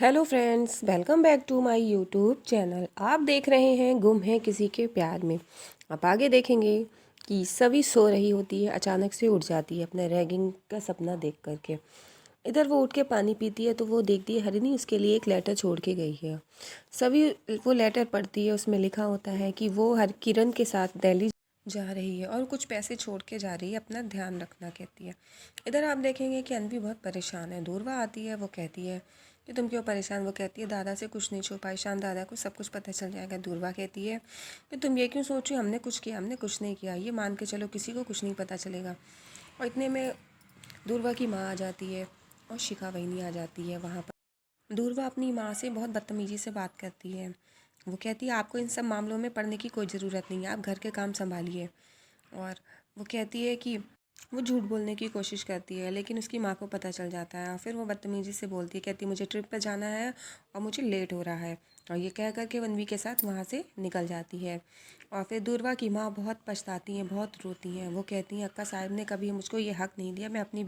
Hello friends, welcome back to my YouTube channel. आप देख रहे हैं गुम है किसी के प्यार में। आप आगे देखेंगे कि सभी सो रही होती है, अचानक से उठ जाती है अपने रैगिंग का सपना देख करके। इधर वो उठ के पानी पीती है तो वो देखती है हरिणी उसके लिए एक लेटर छोड़ के गई है। सभी वो लेटर पढ़ती है, उसमें लिखा होता है कि वो हर किरण के साथ दिल्ली जा रही है और कुछ पैसे छोड़ के जा रही है, अपना ध्यान रखना कहती है। इधर आप देखेंगे कि अनवी बहुत परेशान है। दूरवा आती है, वो कहती है कि तुम क्यों परेशान। वो कहती है दादा से कुछ नहीं छुपा, ईशान दादा को सब कुछ पता चल जाएगा। दूरवा कहती है कि तुम ये क्यों सोच रही हो, हमने कुछ किया, हमने कुछ नहीं किया, ये मान के चलो किसी को कुछ नहीं पता चलेगा। और इतने में दूरवा की माँ आ जाती है और शिखा वहिनी आ जाती है वहाँ पर। दूरवा अपनी माँ से बहुत बदतमीजी से बात करती है। वो कहती है आपको इन सब मामलों में पढ़ने की कोई ज़रूरत नहीं है, आप घर के काम संभालिए। और वो कहती है कि वो झूठ बोलने की कोशिश करती है, लेकिन उसकी माँ को पता चल जाता है और फिर वो बदतमीज़ी से बोलती है, कहती है मुझे ट्रिप पर जाना है और मुझे लेट हो रहा है। और ये कह कर के वनवी के साथ वहाँ से निकल जाती है। और फिर दूरवा की माँ बहुत पछताती हैं, बहुत रोती हैं। वो कहती हैं अक्का साहब ने कभी मुझको ये हक़ नहीं दिया मैं अपनी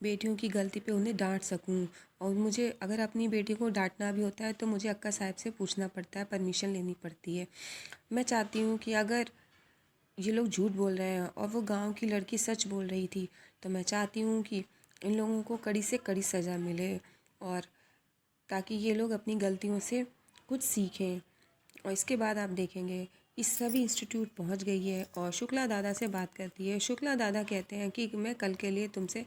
बेटियों की गलती पे उन्हें डांट सकूं। और मुझे अगर अपनी बेटी को डांटना भी होता है तो मुझे अक्का साहब से पूछना पड़ता है, परमिशन लेनी पड़ती है। मैं चाहती हूँ कि अगर ये लोग झूठ बोल रहे हैं और वो गांव की लड़की सच बोल रही थी, तो मैं चाहती हूँ कि इन लोगों को कड़ी से कड़ी सज़ा मिले, और ताकि ये लोग अपनी गलतियों से कुछ सीखें। और इसके बाद आप देखेंगे इस सभी इंस्टीट्यूट पहुंच गई है और शुक्ला दादा से बात करती है। शुक्ला दादा कहते हैं कि मैं कल के लिए तुमसे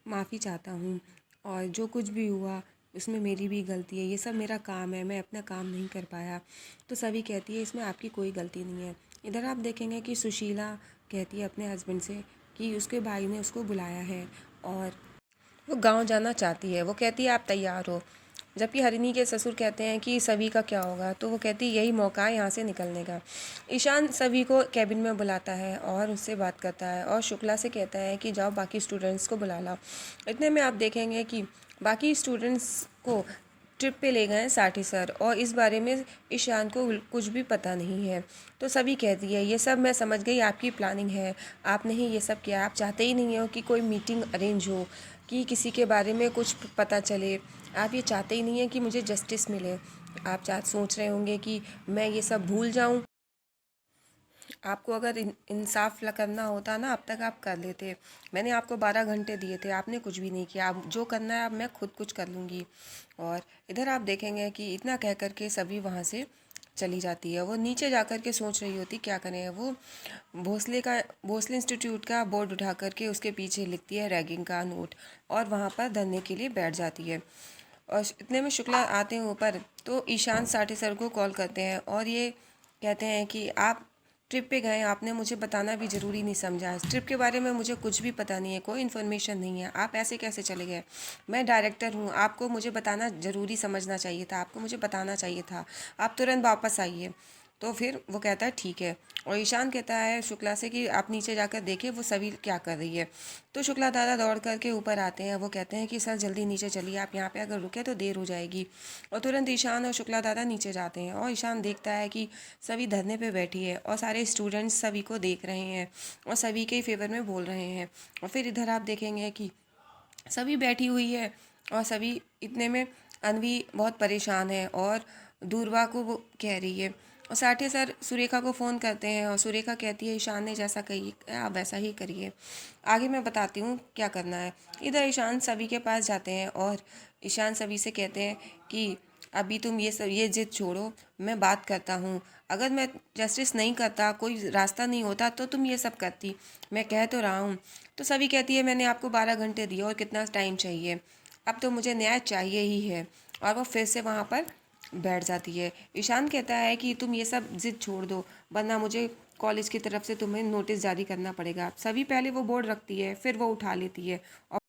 माफ़ी चाहता हूँ, और जो कुछ भी हुआ उसमें मेरी भी गलती है, ये सब मेरा काम है, मैं अपना काम नहीं कर पाया। तो सभी कहती है इसमें आपकी कोई गलती नहीं है। इधर आप देखेंगे कि सुशीला कहती है अपने हस्बैंड से कि उसके भाई ने उसको बुलाया है और वो गांव जाना चाहती है। वो कहती है आप तैयार हो। जबकि हरिणी के ससुर कहते हैं कि सभी का क्या होगा, तो वो कहती है यही मौका है यहाँ से निकलने का। ईशान सभी को कैबिन में बुलाता है और उससे बात करता है और शुक्ला से कहता है कि जाओ बाकी स्टूडेंट्स को बुला लाओ। इतने में आप देखेंगे कि बाकी स्टूडेंट्स को ट्रिप पे ले गए हैं साठी सर, और इस बारे में ईशान को कुछ भी पता नहीं है। तो सभी कहती है ये सब मैं समझ गई, आपकी प्लानिंग है, आपने ही ये सब किया। आप चाहते ही नहीं हो कि कोई मीटिंग अरेंज हो, कि किसी के बारे में कुछ पता चले। आप ये चाहते ही नहीं है कि मुझे जस्टिस मिले। आप सोच रहे होंगे कि मैं ये सब भूल जाऊं। आपको अगर इंसाफ करना होता ना, अब तक आप कर लेते। मैंने आपको 12 घंटे दिए थे, आपने कुछ भी नहीं किया। अब जो करना है अब मैं खुद कुछ कर लूँगी। और इधर आप देखेंगे कि इतना कह कर के सभी वहाँ से चली जाती है। वो नीचे जा कर के सोच रही होती क्या करें। वो भोसले इंस्टीट्यूट का बोर्ड उठा कर के उसके पीछे लिखती है रैगिंग का नोट, और वहाँ पर धरने के लिए बैठ जाती है। और इतने में शुक्ला आते हैं ऊपर, तो ईशान साठी सर को कॉल करते हैं और ये कहते हैं कि आप ट्रिप पे गए, आपने मुझे बताना भी ज़रूरी नहीं समझा। इस ट्रिप के बारे में मुझे कुछ भी पता नहीं है, कोई इन्फॉर्मेशन नहीं है, आप ऐसे कैसे चले गए। मैं डायरेक्टर हूँ, आपको मुझे बताना ज़रूरी समझना चाहिए था, आपको मुझे बताना चाहिए था, आप तुरंत वापस आइए। तो फिर वो कहता है ठीक है। और ईशान कहता है शुक्ला से कि आप नीचे जाकर देखिए वो सभी क्या कर रही है। तो शुक्ला दादा दौड़ करके ऊपर आते हैं। वो कहते हैं कि सर जल्दी नीचे चलिए, आप यहाँ पे अगर रुके तो देर हो जाएगी। और तुरंत ईशान और शुक्ला दादा नीचे जाते हैं और ईशान देखता है कि सभी धरने पे बैठी है और सारे स्टूडेंट्स सभी को देख रहे हैं और सभी के फेवर में बोल रहे हैं। और फिर इधर आप देखेंगे कि सभी बैठी हुई है और सभी, इतने में अनवी बहुत परेशान है और दूरवा को वो कह रही है। और साठी सर सुरेखा को फ़ोन करते हैं और सुरेखा कहती है ईशान ने जैसा कही आप वैसा ही करिए, आगे मैं बताती हूँ क्या करना है। इधर ईशान सभी के पास जाते हैं और ईशान सभी से कहते हैं कि अभी तुम ये जिद छोड़ो, मैं बात करता हूँ। अगर मैं जस्टिस नहीं करता, कोई रास्ता नहीं होता, तो तुम ये सब करती। मैं कह तो रहा हूँ। तो सभी कहती है मैंने आपको 12 घंटे दिए और कितना टाइम चाहिए, अब तो मुझे न्याय चाहिए ही है। और वो फिर से वहाँ पर बैठ जाती है। ईशान कहता है कि तुम ये सब जिद छोड़ दो, वरना मुझे कॉलेज की तरफ से तुम्हें नोटिस जारी करना पड़ेगा। सभी पहले वो बोर्ड रखती है, फिर वो उठा लेती है और